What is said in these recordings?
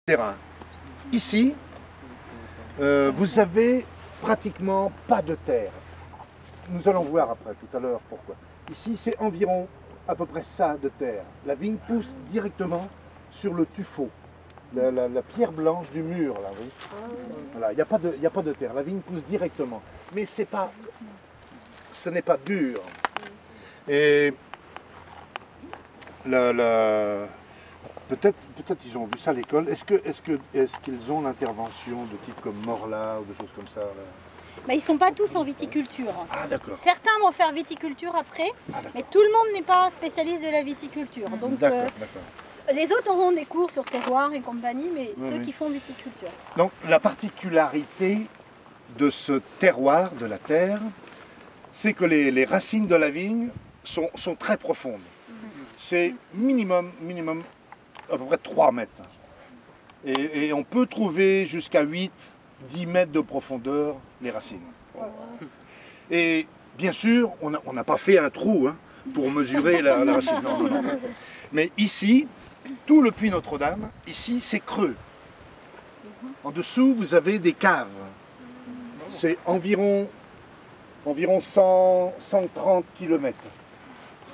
terrain. Ici, vous avez pratiquement pas de terre. Nous allons voir après, tout à l'heure, pourquoi. Ici, c'est environ à peu près ça de terre. La vigne pousse directement sur le tuffeau, la pierre blanche du mur, là, oui. Voilà, il n'y a pas de terre. La vigne pousse directement. Mais ce n'est pas dur. Et peut-être ils ont vu ça à l'école. Est-ce qu'ils ont l'intervention de type comme Morla ou des choses comme ça là? Bah, ils ne sont pas tous en viticulture. Ah d'accord. Certains vont faire viticulture après, mais tout le monde n'est pas spécialiste de la viticulture. Donc les autres auront des cours sur terroir et compagnie, mais ceux qui font viticulture. Donc la particularité de ce terroir, de la terre, c'est que les racines de la vigne sont très profondes. C'est minimum à peu près 3 mètres. Et on peut trouver jusqu'à 8-10 mètres de profondeur les racines. Et bien sûr, on n'a pas fait un trou pour mesurer la racine. Non. Mais ici, tout le puits Notre-Dame, ici c'est creux. En dessous, vous avez des caves. C'est environ 130 km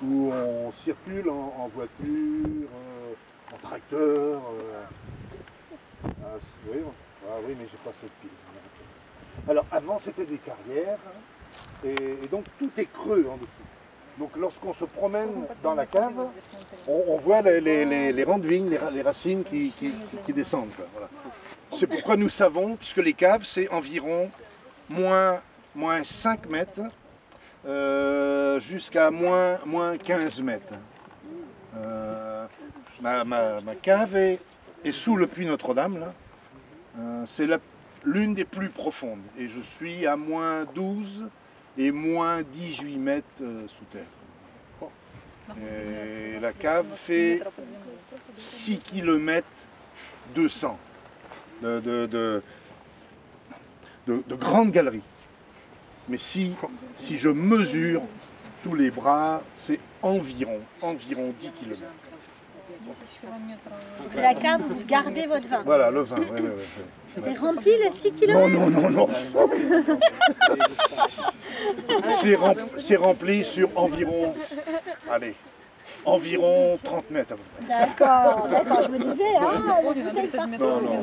où on circule en voiture, en tracteur. Oui, mais j'ai pas cette pile. Alors avant c'était des carrières et donc tout est creux en dessous. Donc lorsqu'on se promène dans la cave, on voit les rangs de vignes, les racines qui descendent. Voilà. C'est pourquoi nous savons, puisque les caves c'est environ moins 5 mètres jusqu'à moins 15 mètres. Ma cave est sous le puits Notre-Dame, là. C'est l'une des plus profondes. Et je suis à moins 12 et moins 18 mètres sous terre. Et la cave fait 6 km 200 de grandes galeries. Mais si je mesure tous les bras, c'est environ 10 km. C'est la cave où vous gardez votre vin. Voilà, le vin, oui. C'est rempli les 6 km? Non. C'est rempli sur environ 30 mètres à peu près. D'accord, je me disais, une bouteille par Non.